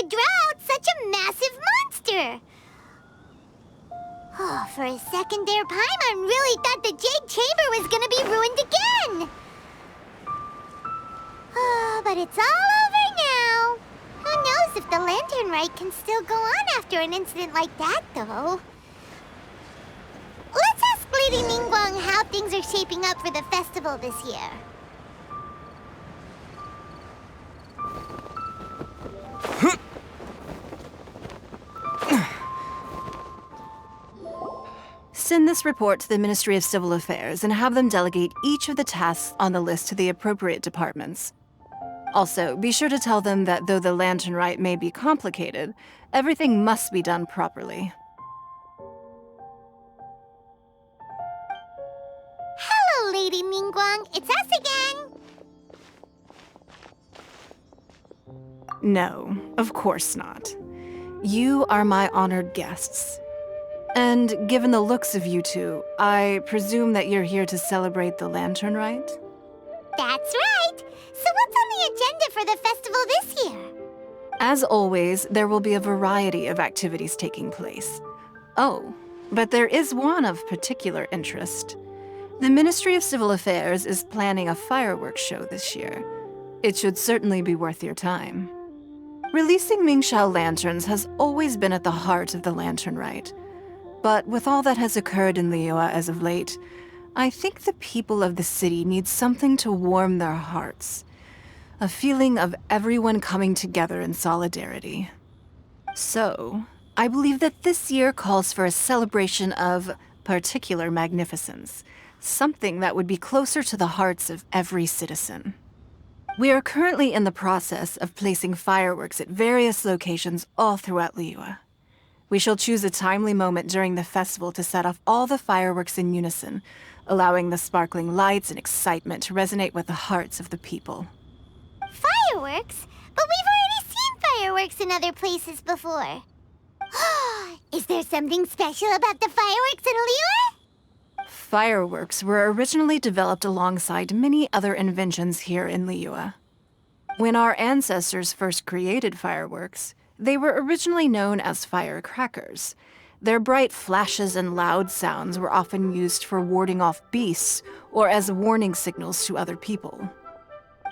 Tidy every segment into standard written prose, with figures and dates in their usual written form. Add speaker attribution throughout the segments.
Speaker 1: would draw out such a massive monster. Oh, for a second there, Paimon really thought the Jade Chamber was gonna be ruined again. Oh, but it's all over now. Who knows if the Lantern Rite can still go on after an incident like that, though. Let's ask Lady Ningguang how things are shaping up for the festival this year.
Speaker 2: Send this report to the Ministry of Civil Affairs and have them delegate each of the tasks on the list to the appropriate departments. Also, be sure to tell them that though the Lantern Rite may be complicated, everything must be done properly.
Speaker 1: Hello, Lady Ningguang. It's us again.
Speaker 2: No, of course not. You are my honored guests. And given the looks of you two, I presume that you're here to celebrate the Lantern Rite?
Speaker 1: That's right. So what's on the agenda for the festival this year?
Speaker 2: As always, there will be a variety of activities taking place. Oh, but there is one of particular interest. The Ministry of Civil Affairs is planning a fireworks show this year. It should certainly be worth your time. Releasing Mingxiao lanterns has always been at the heart of the Lantern Rite. But with all that has occurred in Liyue as of late, I think the people of the city need something to warm their hearts. A feeling of everyone coming together in solidarity. So, I believe that this year calls for a celebration of particular magnificence, something that would be closer to the hearts of every citizen. We are currently in the process of placing fireworks at various locations all throughout Liyue. We shall choose a timely moment during the festival to set off all the fireworks in unison, allowing the sparkling lights and excitement to resonate with the hearts of the people.
Speaker 1: Fireworks? But we've already seen fireworks in other places before. Is there something special about the fireworks in Liyue?
Speaker 2: Fireworks were originally developed alongside many other inventions here in Liyue. When our ancestors first created fireworks, they were originally known as firecrackers. Their bright flashes and loud sounds were often used for warding off beasts or as warning signals to other people.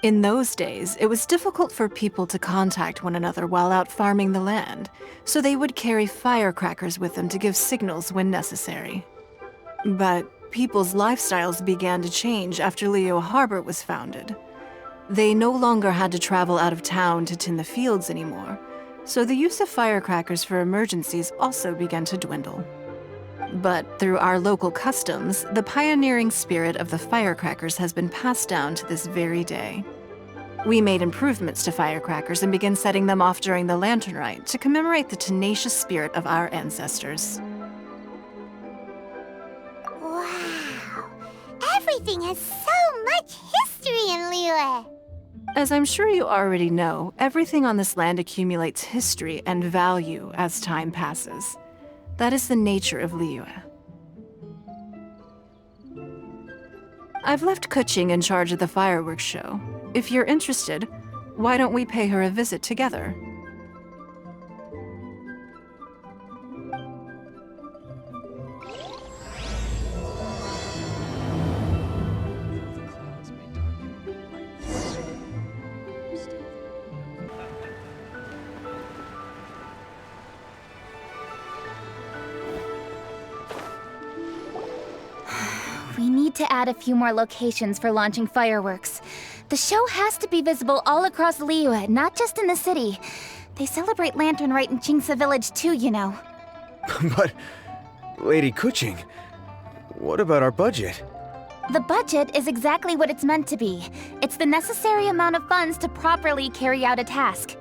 Speaker 2: In those days, it was difficult for people to contact one another while out farming the land, so they would carry firecrackers with them to give signals when necessary. But people's lifestyles began to change after Liyue Harbor was founded. They no longer had to travel out of town to tend the fields anymore, so the use of firecrackers for emergencies also began to dwindle. But through our local customs, the pioneering spirit of the firecrackers has been passed down to this very day. We made improvements to firecrackers and began setting them off during the Lantern Rite to commemorate the tenacious spirit of our ancestors.
Speaker 1: Wow! Everything has so much history in Liyue!
Speaker 2: As I'm sure you already know, everything on this land accumulates history and value as time passes. That is the nature of Liyue. I've left Kuching in charge of the fireworks show. If you're interested, why don't we pay her a visit together?
Speaker 3: We need to add a few more locations for launching fireworks. The show has to be visible all across Liyue, not just in the city. They celebrate Lantern Rite in Jingsa Village too, you know.
Speaker 4: But, Lady Kuching, what about our budget?
Speaker 3: The budget is exactly what it's meant to be. It's the necessary amount of funds to properly carry out a task.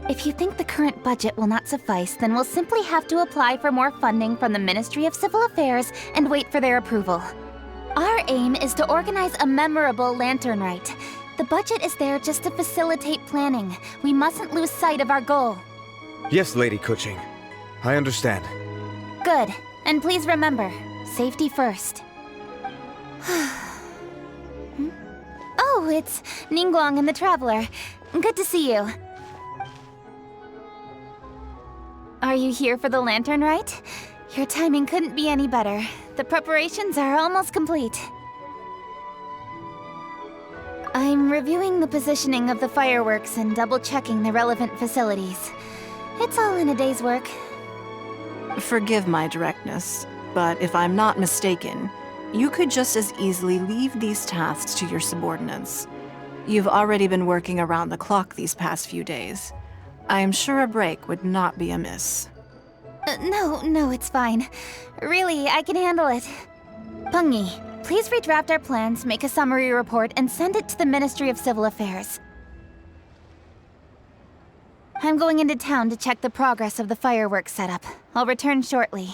Speaker 3: If you think the current budget will not suffice, then we'll simply have to apply for more funding from the Ministry of Civil Affairs and wait for their approval. Our aim is to organize a memorable Lantern Rite. The budget is there just to facilitate planning. We mustn't lose sight of our goal.
Speaker 4: Yes, Lady Kuching. I understand.
Speaker 3: Good. And please remember, safety first. Oh, it's Ningguang and the Traveler. Good to see you. Are you here for the lantern rite? Your timing couldn't be any better. The preparations are almost complete. I'm reviewing the positioning of the fireworks and double-checking the relevant facilities. It's all in a day's work.
Speaker 2: Forgive my directness, but if I'm not mistaken, you could just as easily leave these tasks to your subordinates. You've already been working around the clock these past few days. I am sure a break would not be amiss.
Speaker 3: No, it's fine. Really, I can handle it. Pungi, please redraft our plans, make a summary report, and send it to the Ministry of Civil Affairs. I'm going into town to check the progress of the fireworks setup. I'll return shortly.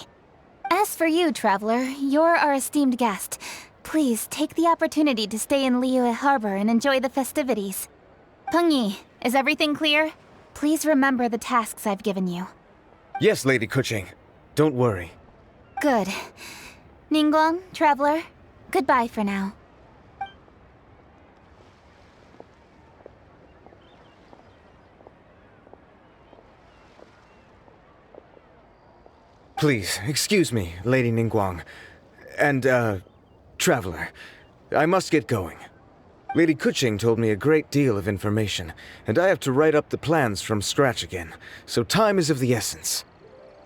Speaker 3: As for you, Traveler, you're our esteemed guest. Please take the opportunity to stay in Liyue Harbor and enjoy the festivities. Pungi, is everything clear? Please remember the tasks I've given you.
Speaker 4: Yes, Lady Kuching. Don't worry.
Speaker 3: Good. Ningguang, Traveler, goodbye for now.
Speaker 4: Please, excuse me, Lady Ningguang. And, Traveler. I must get going. Lady Kuching told me a great deal of information, and I have to write up the plans from scratch again, so time is of the essence.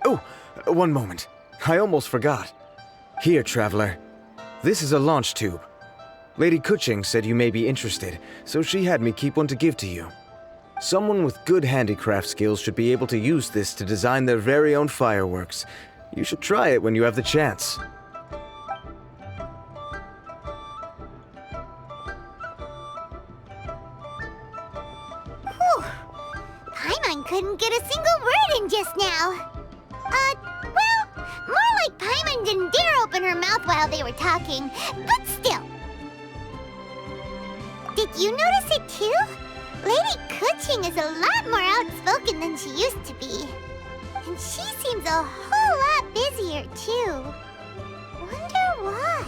Speaker 4: Oh, one moment. I almost forgot. Here, Traveler. This is a launch tube. Lady Kuching said you may be interested, so she had me keep one to give to you. Someone with good handicraft skills should be able to use this to design their very own fireworks. You should try it when you have the chance.
Speaker 1: Whew. Paimon couldn't get a single word in just now. Well, more like Paimon didn't dare open her mouth while they were talking, but still. Did you notice it too? Lady Kuching is a lot more outspoken than she used to be. And she seems a whole lot busier too. Wonder why?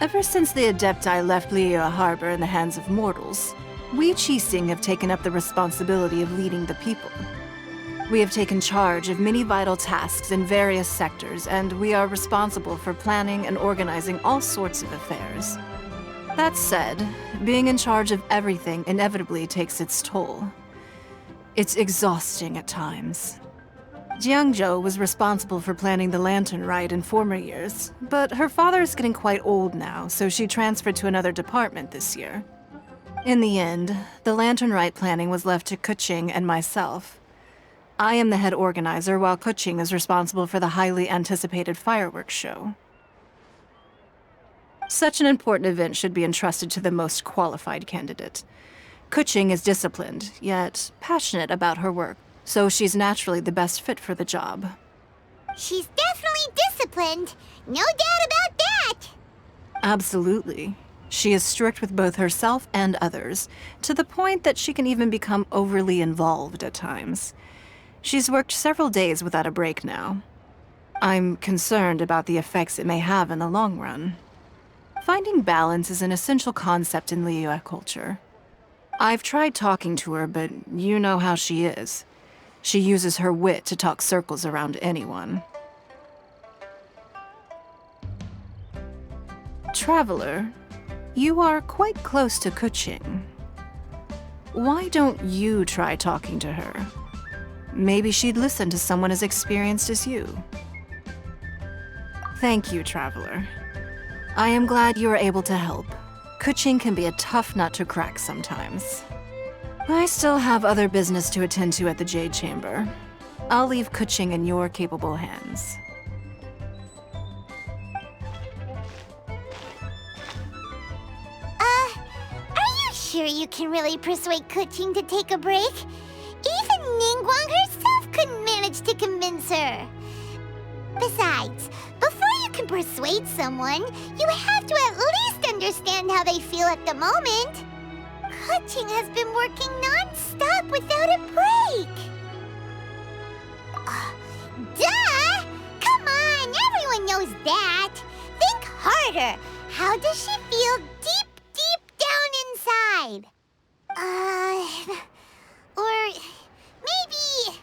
Speaker 2: Ever since the Adepti left Liyue Harbor in the hands of mortals, we Qixing have taken up the responsibility of leading the people. We have taken charge of many vital tasks in various sectors, and we are responsible for planning and organizing all sorts of affairs. That said, being in charge of everything inevitably takes its toll. It's exhausting at times. Jiangzhou was responsible for planning the lantern rite in former years, but her father is getting quite old now, so she transferred to another department this year. In the end, the lantern rite planning was left to Kuching and myself. I am the head organizer, while Kuching is responsible for the highly anticipated fireworks show. Such an important event should be entrusted to the most qualified candidate. Kuching is disciplined, yet passionate about her work, so she's naturally the best fit for the job.
Speaker 1: She's definitely disciplined. No doubt about that.
Speaker 2: Absolutely. She is strict with both herself and others, to the point that she can even become overly involved at times. She's worked several days without a break now. I'm concerned about the effects it may have in the long run. Finding balance is an essential concept in Liyue culture. I've tried talking to her, but you know how she is. She uses her wit to talk circles around anyone. Traveler, you are quite close to Kuching. Why don't you try talking to her? Maybe she'd listen to someone as experienced as you. Thank you, Traveler. I am glad you are able to help. Kuching can be a tough nut to crack sometimes. I still have other business to attend to at the Jade Chamber. I'll leave Kuching in your capable hands.
Speaker 1: Are you sure you can really persuade Kuching to take a break? Even Ningguang herself couldn't manage to convince her. Besides, before you can persuade someone, you have to at least understand how they feel at the moment. Kuching has been working non-stop without a break. Duh! Come on, everyone knows that. Think harder. How does she feel deep down inside? Or maybe...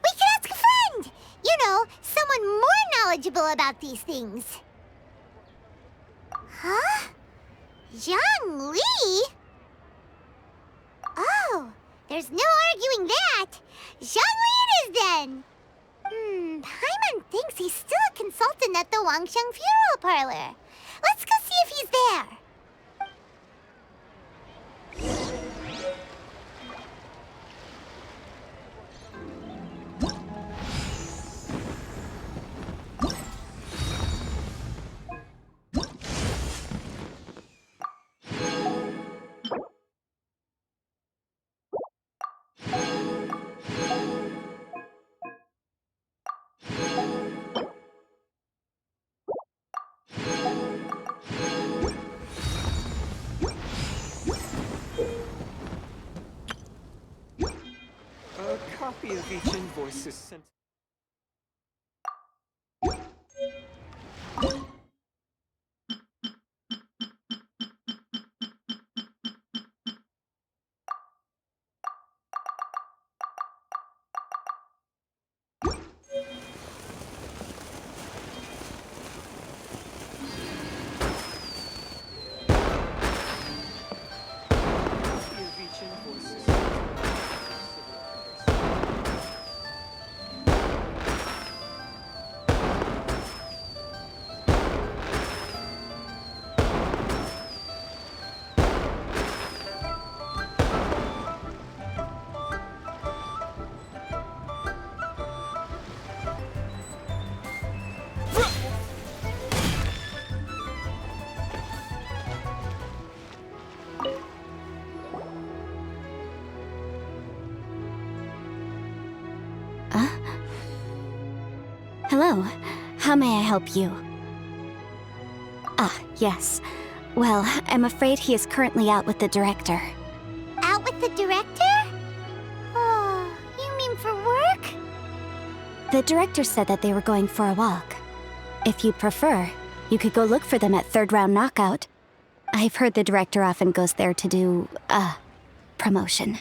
Speaker 1: We knowledgeable about these things. Huh? Zhang Li? Oh, there's no arguing that. Zhang Li it is then. Paimon thinks he's still a consultant at the Wangsheng Funeral Parlor. Let's go see if he's there.
Speaker 5: A copy of each invoice is sent. Copy of each invoice is sent.
Speaker 3: Hello. How may I help you? Ah, yes. Well, I'm afraid he is currently out with the director.
Speaker 1: Out with the director? Oh, you mean for work?
Speaker 3: The director said that they were going for a walk. If you'd prefer, you could go look for them at third round knockout. I've heard the director often goes there to do, promotion.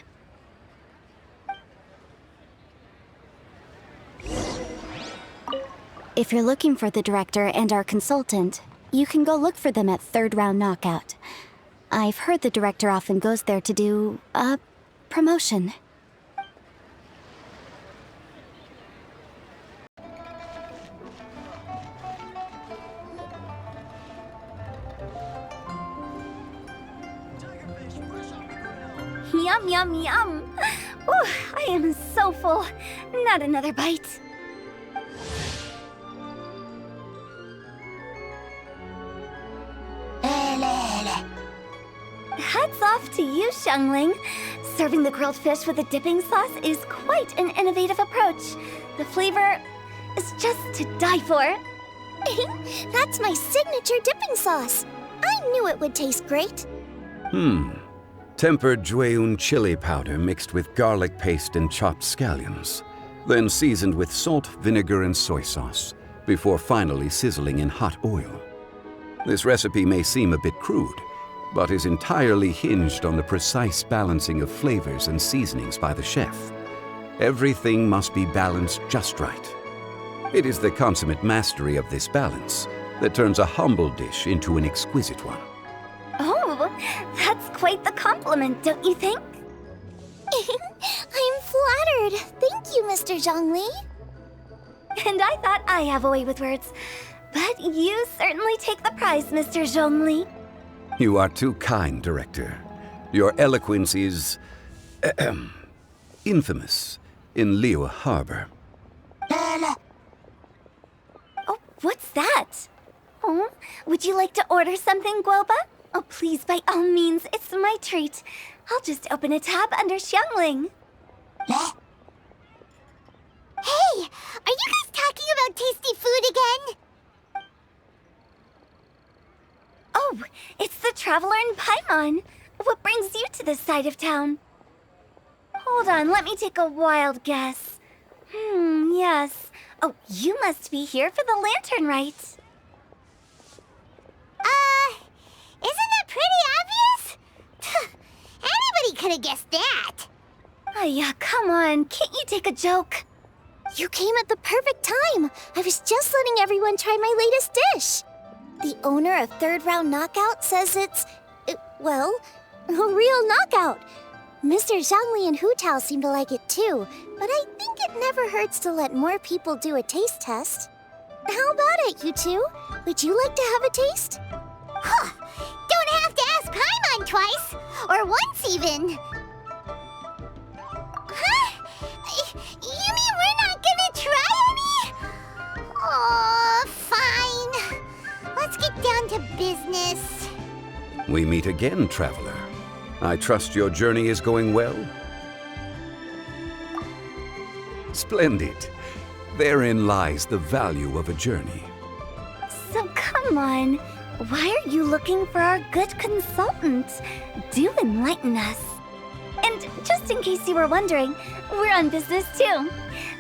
Speaker 3: If you're looking for the director and our consultant, you can go look for them at third round knockout. I've heard the director often goes there to do, promotion.
Speaker 6: Yum, yum, yum. Ooh, I am so full. Not another bite. Hats off to you, Xiangling. Serving the grilled fish with a dipping sauce is quite an innovative approach. The flavor is just to die for.
Speaker 1: That's my signature dipping sauce. I knew it would taste great.
Speaker 7: Tempered Jueyun chili powder mixed with garlic paste and chopped scallions, then seasoned with salt, vinegar, and soy sauce, before finally sizzling in hot oil. This recipe may seem a bit crude, but is entirely hinged on the precise balancing of flavors and seasonings by the chef. Everything must be balanced just right. It is the consummate mastery of this balance that turns a humble dish into an exquisite one.
Speaker 6: Oh, that's quite the compliment, don't you think?
Speaker 1: I'm flattered. Thank you, Mr. Zhongli.
Speaker 6: And I thought I have a way with words. But you certainly take the prize, Mr. Zhongli.
Speaker 7: You are too kind, Director. Your eloquence is infamous in Liyue Harbor.
Speaker 6: Oh, what's that? Oh, would you like to order something, Guoba? Oh, please, by all means, it's my treat. I'll just open a tab under Xiangling.
Speaker 1: Hey, are you guys talking about tasty food again?
Speaker 6: Oh, it's the Traveler in Paimon. What brings you to this side of town? Hold on, let me take a wild guess. Yes. Oh, you must be here for the lantern rite.
Speaker 1: Isn't that pretty obvious? Anybody could have guessed that.
Speaker 6: Yeah, come on, can't you take a joke?
Speaker 1: You came at the perfect time. I was just letting everyone try my latest dish. The owner of Third Round Knockout says it's, well, a real knockout. Mr. Zhangli and Hu Tao seem to like it too, but I think it never hurts to let more people do a taste test. How about it, you two? Would you like to have a taste? Huh. Don't have to ask Paimon twice, or once even. Huh? You mean we're not gonna try any? Oh, fine. Let's get down to business.
Speaker 7: We meet again, traveler. I trust your journey is going well? Splendid. Therein lies the value of a journey.
Speaker 6: So come on. Why are you looking for our good consultant? Do enlighten us. And just in case you were wondering, we're on business too.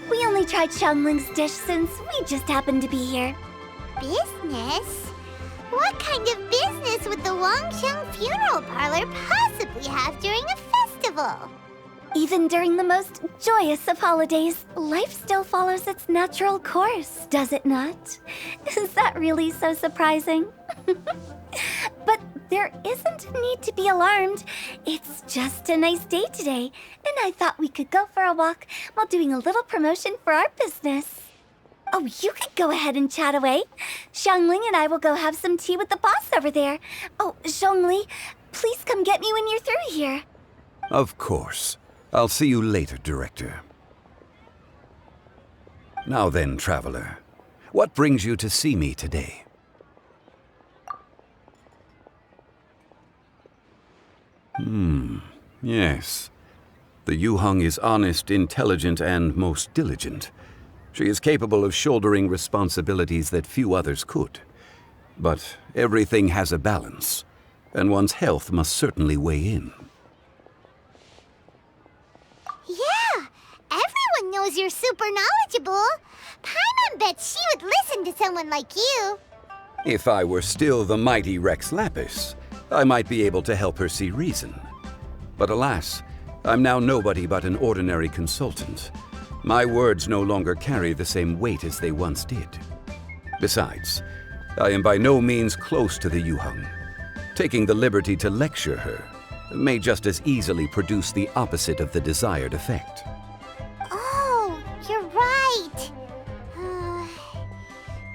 Speaker 6: We only tried Xiangling's dish since we just happened to be here.
Speaker 1: Business? What kind of business would the Wangsheng Funeral Parlor possibly have during a festival?
Speaker 6: Even during the most joyous of holidays, life still follows its natural course, does it not? Is that really so surprising? But there isn't a need to be alarmed. It's just a nice day today, and I thought we could go for a walk while doing a little promotion for our business. Oh, you could go ahead and chat away. Xiangling and I will go have some tea with the boss over there. Oh, Zhongli, please come get me when you're through here.
Speaker 7: Of course. I'll see you later, Director. Now then, traveler, what brings you to see me today? Yes. The Yuheng is honest, intelligent, and most diligent. She is capable of shouldering responsibilities that few others could. But everything has a balance, and one's health must certainly weigh in.
Speaker 1: Yeah, everyone knows you're super knowledgeable. Paimon bets she would listen to someone like you.
Speaker 7: If I were still the mighty Rex Lapis, I might be able to help her see reason. But alas, I'm now nobody but an ordinary consultant. My words no longer carry the same weight as they once did. Besides, I am by no means close to the Yuheng. Taking the liberty to lecture her may just as easily produce the opposite of the desired effect.
Speaker 1: Oh, you're right.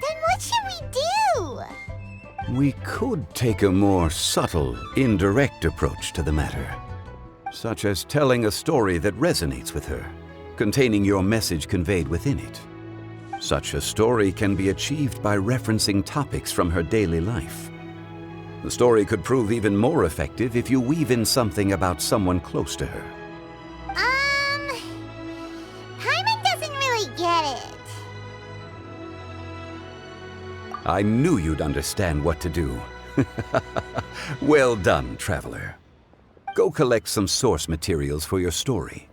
Speaker 1: Then what should we do?
Speaker 7: We could take a more subtle, indirect approach to the matter, such as telling a story that resonates with her, containing your message conveyed within it. Such a story can be achieved by referencing topics from her daily life. The story could prove even more effective if you weave in something about someone close to her.
Speaker 1: Paimon doesn't really get it.
Speaker 7: I knew you'd understand what to do. Well done, traveler. Go collect some source materials for your story.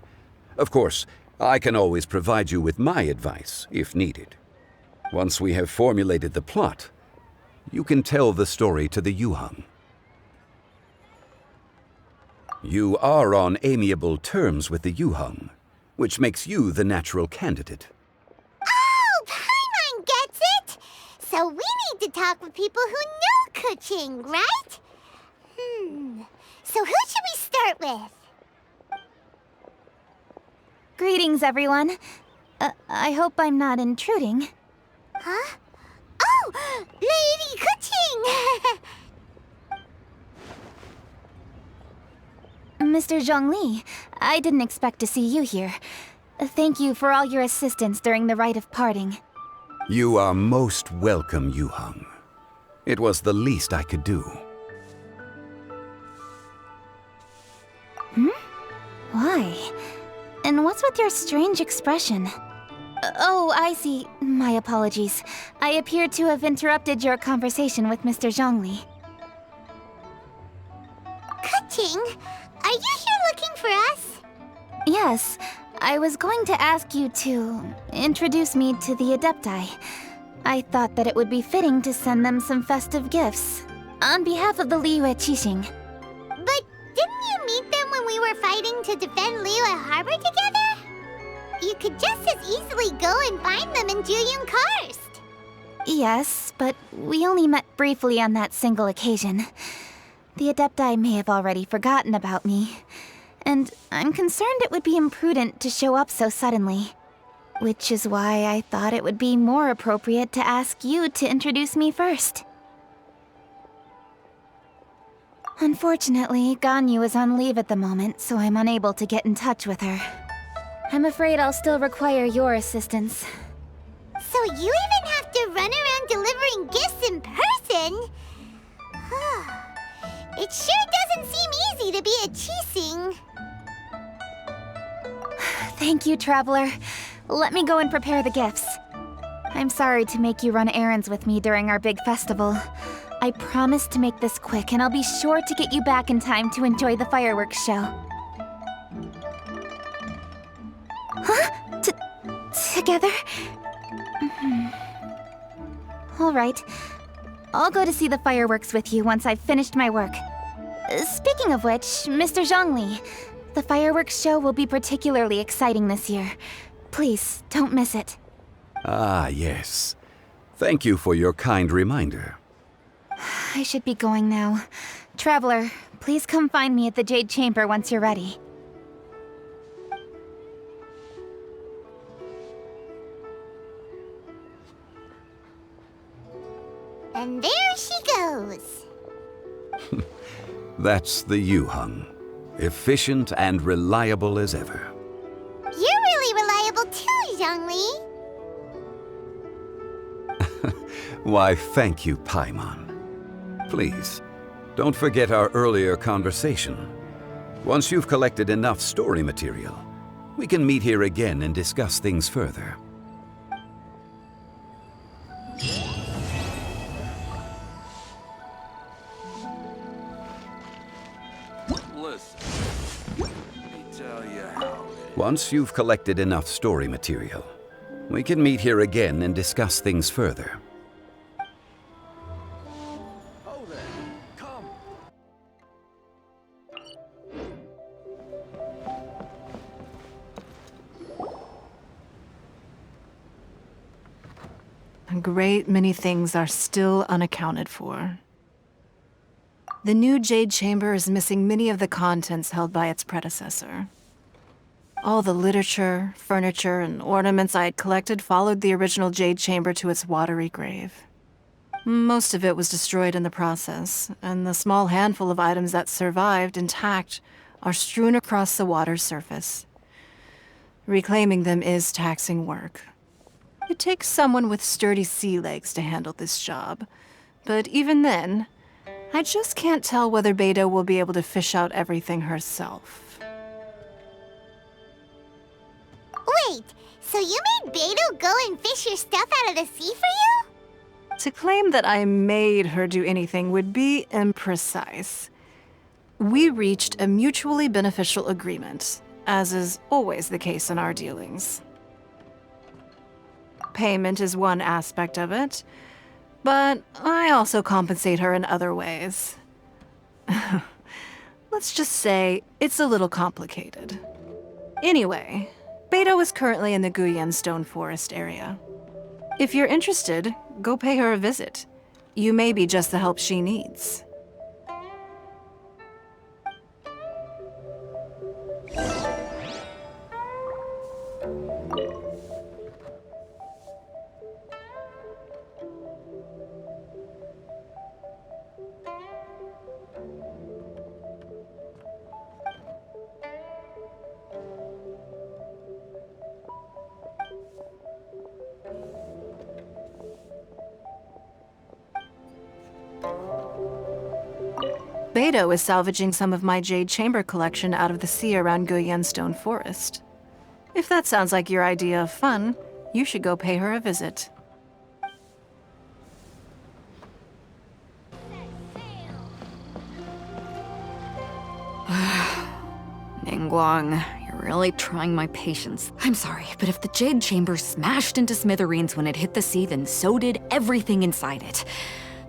Speaker 7: Of course, I can always provide you with my advice, if needed. Once we have formulated the plot, you can tell the story to the Yuheng. You are on amiable terms with the Yuheng, which makes you the natural candidate.
Speaker 1: Oh, Paimon gets it! So we need to talk with people who know Kuching, right? So who should we start with?
Speaker 3: Greetings, everyone. I hope I'm not intruding.
Speaker 1: Huh? Oh, Lady Kuching!
Speaker 3: Mr. Zhongli, I didn't expect to see you here. Thank you for all your assistance during the rite of parting.
Speaker 7: You are most welcome, Yuheng. It was the least I could do.
Speaker 3: Why? And what's with your strange expression? Oh, I see. My apologies. I appear to have interrupted your conversation with Mr. Zhongli.
Speaker 1: Kuching, are you here looking for us?
Speaker 3: Yes, I was going to ask you to introduce me to the Adepti. I thought that it would be fitting to send them some festive gifts. On behalf of the Liyue Qixing.
Speaker 1: But didn't you meet them when we were fighting to defend Liyue Harbor together? you could just as easily go and find them in Juyun Karst.
Speaker 3: Yes, but we only met briefly on that single occasion. The Adepti may have already forgotten about me, and I'm concerned it would be imprudent to show up so suddenly. Which is why I thought it would be more appropriate to ask you to introduce me first. Unfortunately, Ganyu is on leave at the moment, so I'm unable to get in touch with her. I'm afraid I'll still require your assistance.
Speaker 1: So you even have to run around delivering gifts in person? It sure doesn't seem easy to be a Qixing.
Speaker 3: Thank you, Traveler. Let me go and prepare the gifts. I'm sorry to make you run errands with me during our big festival. I promise to make this quick, and I'll be sure to get you back in time to enjoy the fireworks show. Huh? Together? All right. I'll go to see the fireworks with you once I've finished my work. Speaking of which, Mr. Zhongli, the fireworks show will be particularly exciting this year. Please, don't miss it.
Speaker 7: Ah, yes. Thank you for your kind reminder.
Speaker 3: I should be going now. Traveler, please come find me at the Jade Chamber once you're ready.
Speaker 1: And there she goes.
Speaker 7: That's the Yuheng. Efficient and reliable as ever.
Speaker 1: You're really reliable too, Zhongli.
Speaker 7: Why, thank you, Paimon. Please, don't forget our earlier conversation. Once you've collected enough story material, we can meet here again and discuss things further. Once you've collected enough story material, we can meet here again and discuss things further.
Speaker 5: Oh there, come.
Speaker 2: A great many things are still unaccounted for. The new Jade Chamber is missing many of the contents held by its predecessor. All the literature, furniture, and ornaments I had collected followed the original Jade Chamber to its watery grave. Most of it was destroyed in the process, and the small handful of items that survived intact are strewn across the water's surface. Reclaiming them is taxing work. It takes someone with sturdy sea legs to handle this job, but even then, I just can't tell whether Beidou will be able to fish out everything herself.
Speaker 1: Wait, so you made Beidou go and fish your stuff out of the sea for you?
Speaker 2: To claim that I made her do anything would be imprecise. We reached a mutually beneficial agreement, as is always the case in our dealings. Payment is one aspect of it, but I also compensate her in other ways. Let's just say it's a little complicated. Anyway, Beidou is currently in the Guyan Stone Forest area. If you're interested, go pay her a visit. You may be just the help she needs. Beidou is salvaging some of my Jade Chamber collection out of the sea around Guyan Stone Forest. If that sounds like your idea of fun, you should go pay her a visit.
Speaker 8: Ningguang, you're really trying my patience. I'm sorry, but if the Jade Chamber smashed into smithereens when it hit the sea, then so did everything inside it.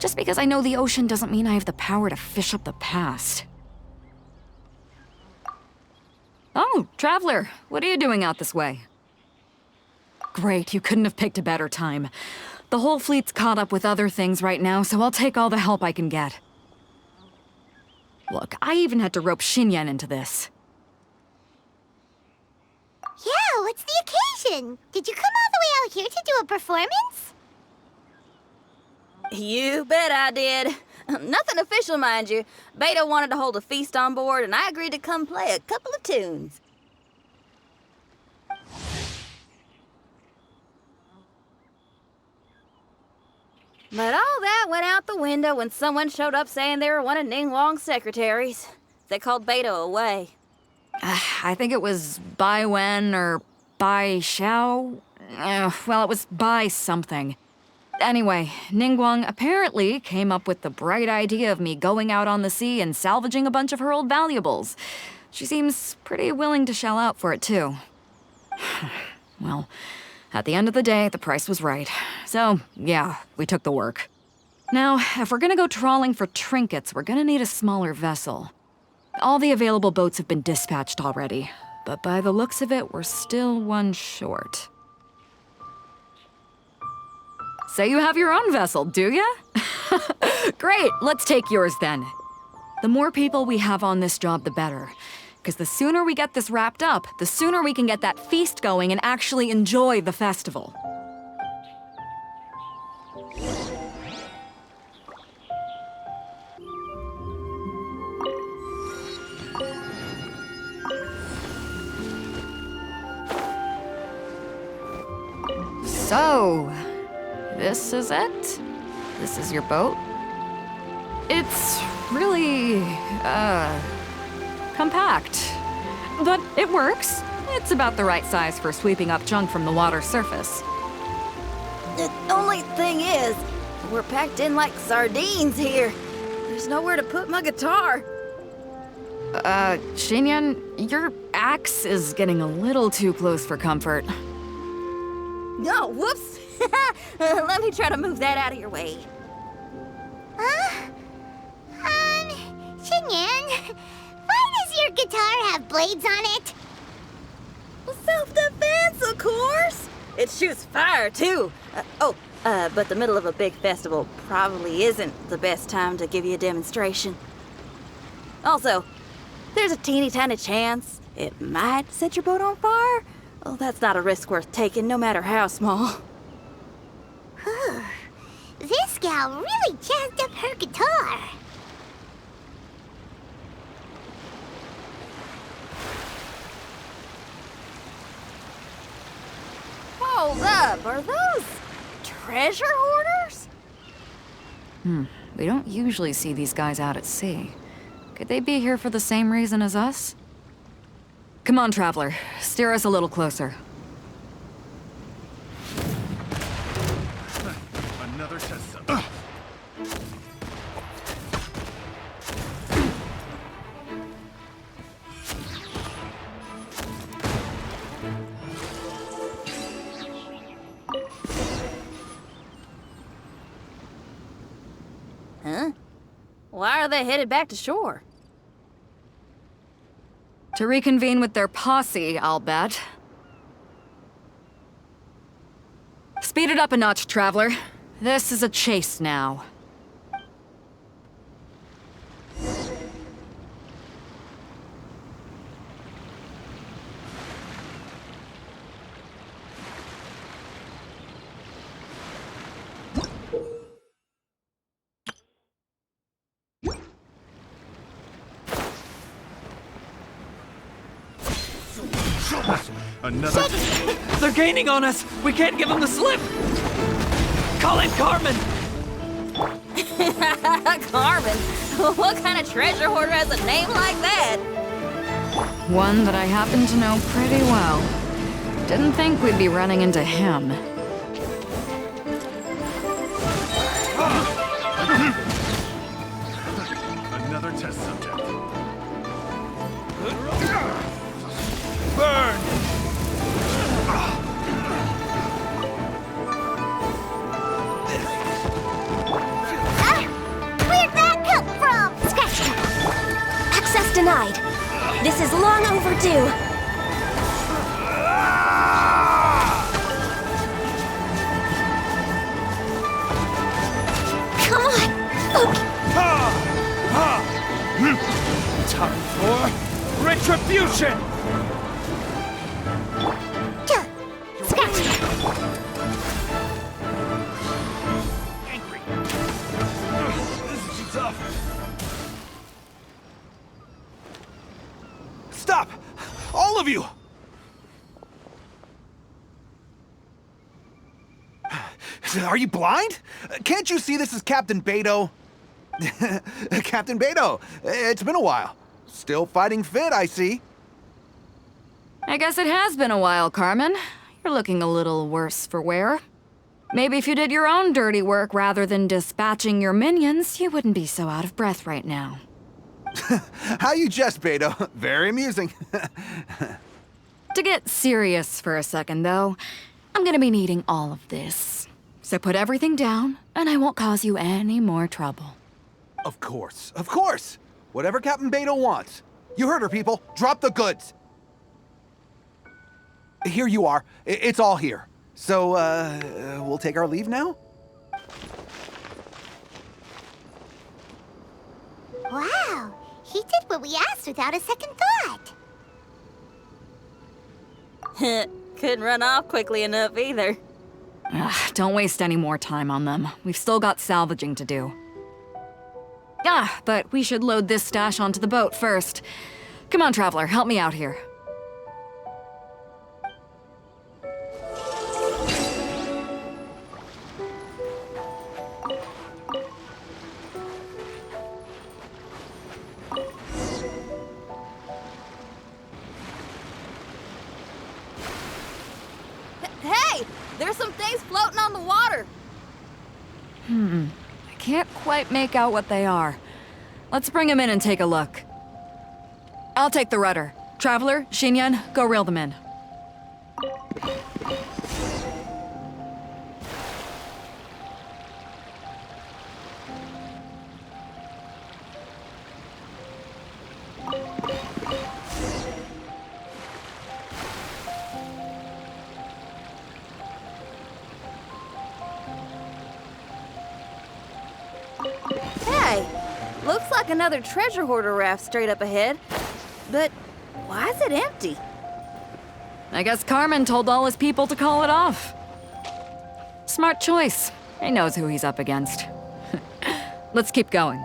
Speaker 8: Just because I know the ocean doesn't mean I have the power to fish up the past. Oh, Traveler, what are you doing out this way? great. You couldn't have picked a better time. The whole fleet's caught up with other things right now, so I'll take all the help I can get. Look, I even had to rope Xinyan into this.
Speaker 1: Yeah, what's the occasion? Did you come all the way out here to do a performance?
Speaker 9: You bet I did. Nothing official, mind you. Beta wanted to hold a feast on board, and I agreed to come play a couple of tunes. But all that went out the window when someone showed up saying they were one of Ningguang's secretaries. They called Beta away.
Speaker 8: I think it was Bai Wen or Bai Xiao. Well, it was Bai something. Anyway, Ningguang apparently came up with the bright idea of me going out on the sea and salvaging a bunch of her old valuables. She seems pretty willing to shell out for it, too. Well, at the end of the day, the price was right. So, yeah, we took the work. Now, if we're gonna go trawling for trinkets, we're gonna need a smaller vessel. All the available boats have been dispatched already, but by the looks of it, we're still one short. So you have your own vessel, do ya? Great, let's take yours then. The more people we have on this job, the better. Because the sooner we get this wrapped up, the sooner we can get that feast going and actually enjoy the festival. So, this is it? This is your boat? It's really, compact. But it works. It's about the right size for sweeping up junk from the water's surface.
Speaker 9: The only thing is, we're packed in like sardines here. There's nowhere to put my guitar.
Speaker 8: Xinyan, your axe is getting a little too close for comfort.
Speaker 9: Oh, whoops! Let me try to move that out of your way.
Speaker 1: Xinyan, why does your guitar have blades on it?
Speaker 9: Self-defense, of course! It shoots fire, too. But the middle of a big festival probably isn't the best time to give you a demonstration. Also, there's a teeny tiny chance it might set your boat on fire. Well, that's not a risk worth taking, no matter how small.
Speaker 1: This gal really jazzed up her guitar.
Speaker 9: Hold up, are those treasure hoarders?
Speaker 8: We don't usually see these guys out at sea. Could they be here for the same reason as us? Come on, Traveler. Steer us a little closer.
Speaker 5: Another test subject.
Speaker 9: Huh? Why are they headed back to shore?
Speaker 8: To reconvene with their posse, I'll bet. Speed it up a notch, Traveler. This is a chase now.
Speaker 5: Another.
Speaker 10: They're gaining on us! We can't give them the slip! Call in Carmen!
Speaker 9: Carmen? What kind of treasure hoarder has a name like that?
Speaker 8: One that I happen to know pretty well. Didn't think we'd be running into him.
Speaker 5: Another test subject. Burn!
Speaker 1: Where'd that come from?
Speaker 6: Scratch that. Access denied. This is long overdue.
Speaker 10: Time for retribution!
Speaker 1: Scratch!
Speaker 5: Angry. This is too tough.
Speaker 10: Stop! All of you! Are you blind? Can't you see this is Captain Beto? Captain Beto, it's been a while. Still fighting fit, I see.
Speaker 8: I guess it has been a while, Carmen. You're looking a little worse for wear. Maybe if you did your own dirty work rather than dispatching your minions, you wouldn't be so out of breath right now.
Speaker 10: How you jest, Beto. Very amusing.
Speaker 8: To get serious for a second, though, I'm gonna be needing all of this. So put everything down, and I won't cause you any more trouble.
Speaker 10: Of course, of course. Whatever Captain Beto wants. You heard her, people. Drop the goods. Here you are. It's all here. So, we'll take our leave now?
Speaker 1: Wow, he did what we asked without a second thought.
Speaker 9: Couldn't run off quickly enough either.
Speaker 8: Ugh, don't waste any more time on them. We've still got salvaging to do. Ah, but we should load this stash onto the boat first. Come on, Traveler, help me out here.
Speaker 9: Hey! There's some things floating on the water!
Speaker 8: I can't quite make out what they are. Let's bring them in and take a look. I'll take the rudder. Traveler, Xinyan, go reel them in.
Speaker 9: Hey! Looks like another treasure hoarder raft straight up ahead. But why is it empty?
Speaker 8: I guess Carmen told all his people to call it off. Smart choice. He knows who he's up against. Let's keep going.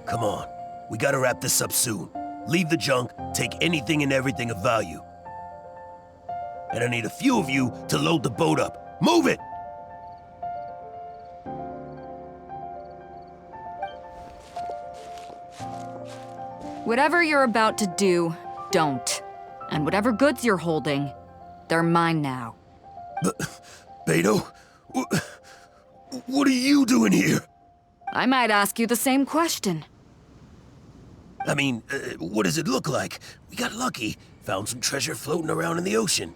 Speaker 11: Come on. We gotta wrap this up soon. Leave the junk, take anything and everything of value. And I need a few of you to load the boat up. Move it!
Speaker 8: Whatever you're about to do, don't. And whatever goods you're holding, they're mine now.
Speaker 11: Beto? What are you doing here?
Speaker 8: I might ask you the same question.
Speaker 11: I mean, what does it look like? We got lucky. Found some treasure floating around in the ocean.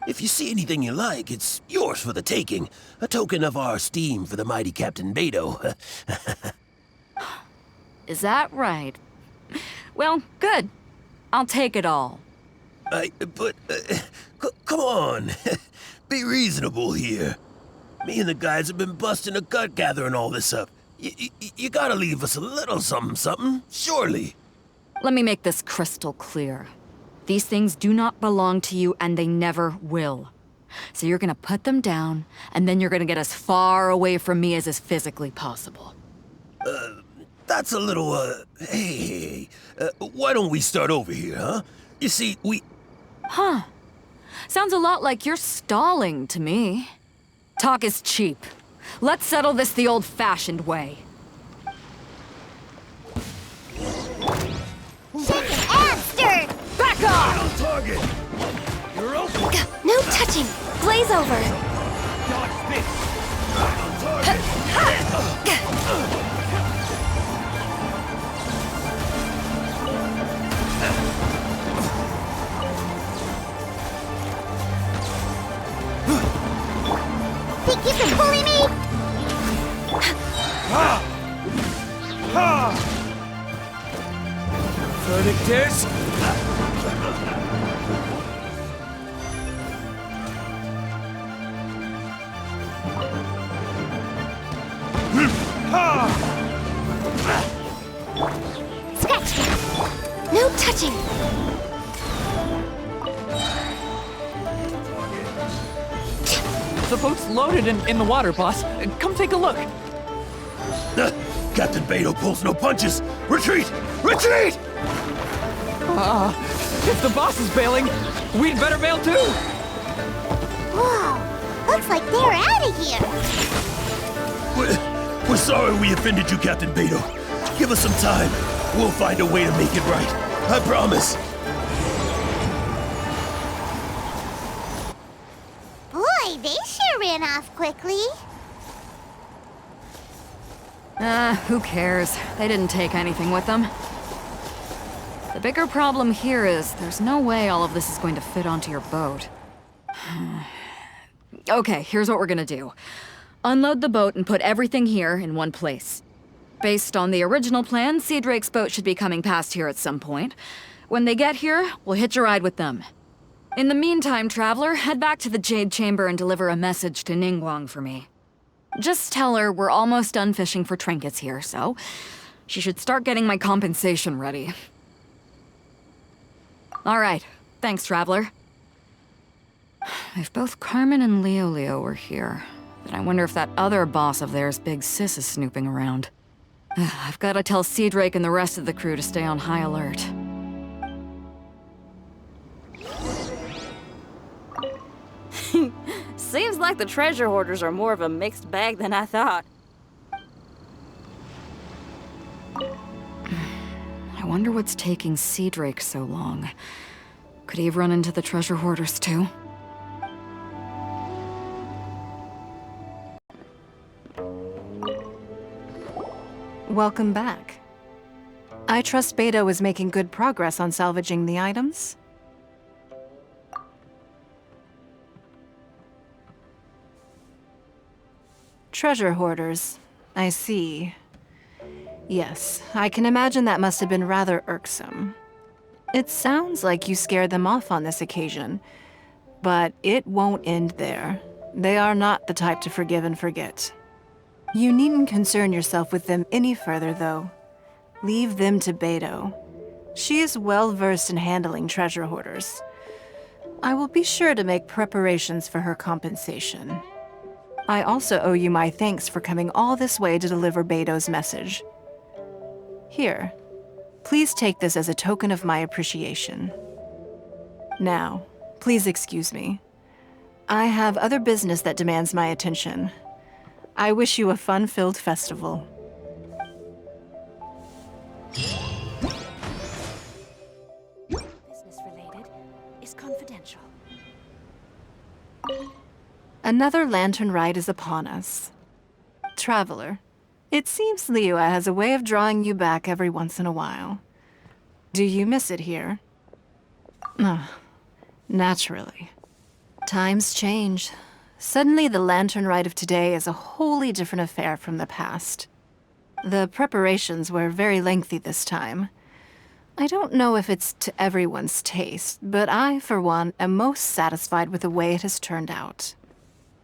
Speaker 11: If you see anything you like, it's yours for the taking. A token of our esteem for the mighty Captain Beto.
Speaker 8: Is that right? Well, good. I'll take it all.
Speaker 11: Come on. Be reasonable here. Me and the guys have been busting a gut gathering all this up. You gotta leave us a little something, surely.
Speaker 8: Let me make this crystal clear. These things do not belong to you, and they never will. So you're gonna put them down, and then you're gonna get as far away from me as is physically possible.
Speaker 11: That's a little, hey, why don't we start over here, huh? You see,
Speaker 8: Huh. Sounds a lot like you're stalling to me. Talk is cheap. Let's settle this the old-fashioned way.
Speaker 1: Abster!
Speaker 8: Back off!
Speaker 11: on target! You're open!
Speaker 6: No touching! Glaze over!
Speaker 11: Dodge this! Right on target!
Speaker 1: Think you can bully me?
Speaker 10: Verdict is...
Speaker 1: Scratch that. No touching.
Speaker 12: The boat's loaded in the water, boss. Come take a look.
Speaker 11: Captain Beto pulls no punches! Retreat! Retreat!
Speaker 12: If the boss is bailing, we'd better bail too.
Speaker 1: Whoa, looks like they're out of here.
Speaker 11: We're sorry we offended you, Captain Beto. Give us some time. We'll find a way to make it right. I promise.
Speaker 1: Boy, they sure ran off quickly.
Speaker 8: Who cares? They didn't take anything with them. The bigger problem here is there's no way all of this is going to fit onto your boat. Okay, here's what we're gonna do. Unload the boat and put everything here in one place. Based on the original plan, Sea Drake's boat should be coming past here at some point. When they get here, we'll hitch a ride with them. In the meantime, Traveler, head back to the Jade Chamber and deliver a message to Ningguang for me. Just tell her we're almost done fishing for trinkets here, so she should start getting my compensation ready. All right, thanks, Traveler. If both Carmen and Leo were here, then I wonder if that other boss of theirs, Big Sis, is snooping around. I've got to tell Sea Drake and the rest of the crew to stay on high alert.
Speaker 9: Seems like the treasure hoarders are more of a mixed bag than I thought.
Speaker 8: I wonder what's taking Sea Drake so long. Could he have run into the treasure hoarders too?
Speaker 2: Welcome back. I trust Beto is making good progress on salvaging the items. Treasure hoarders. I see. Yes, I can imagine that must have been rather irksome. It sounds like you scared them off on this occasion, but it won't end there. They are not the type to forgive and forget. You needn't concern yourself with them any further, though. Leave them to Beto. She is well versed in handling treasure hoarders. I will be sure to make preparations for her compensation. I also owe you my thanks for coming all this way to deliver Beto's message. Here, please take this as a token of my appreciation. Now, please excuse me. I have other business that demands my attention. I wish you a fun-filled festival.
Speaker 3: Business-related is confidential.
Speaker 2: Another lantern ride is upon us. Traveler, it seems Liyue has a way of drawing you back every once in a while. Do you miss it here? Naturally. Times change. Suddenly, the lantern ride of today is a wholly different affair from the past. The preparations were very lengthy this time. I don't know if it's to everyone's taste, but I, for one, am most satisfied with the way it has turned out.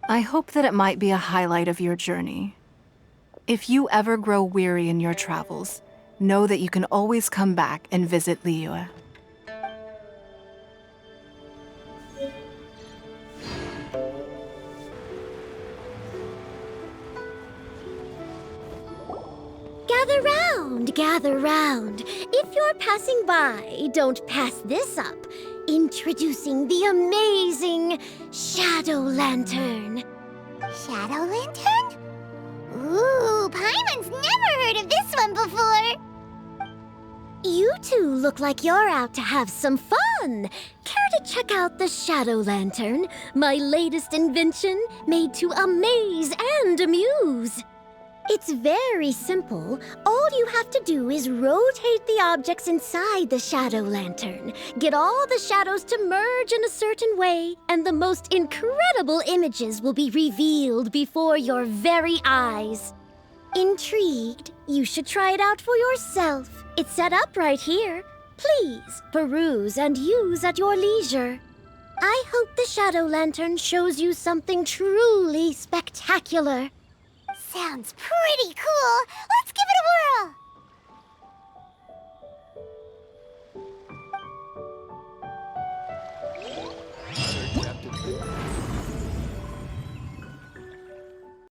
Speaker 2: I hope that it might be a highlight of your journey. If you ever grow weary in your travels, know that you can always come back and visit Liyue.
Speaker 1: Gather round. If you're passing by, don't pass this up. Introducing the amazing Shadow Lantern. Shadow Lantern? Ooh, Paimon's never heard of this one before. You two look like you're out to have some fun. Care to check out the Shadow Lantern, my latest invention made to amaze and amuse? It's very simple. All you have to do is rotate the objects inside the Shadow Lantern, get all the shadows to merge in a certain way, and the most incredible images will be revealed before your very eyes. Intrigued? You should try it out for yourself. It's set up right here. Please peruse and use at your leisure. I hope the Shadow Lantern shows you something truly spectacular. Sounds pretty cool.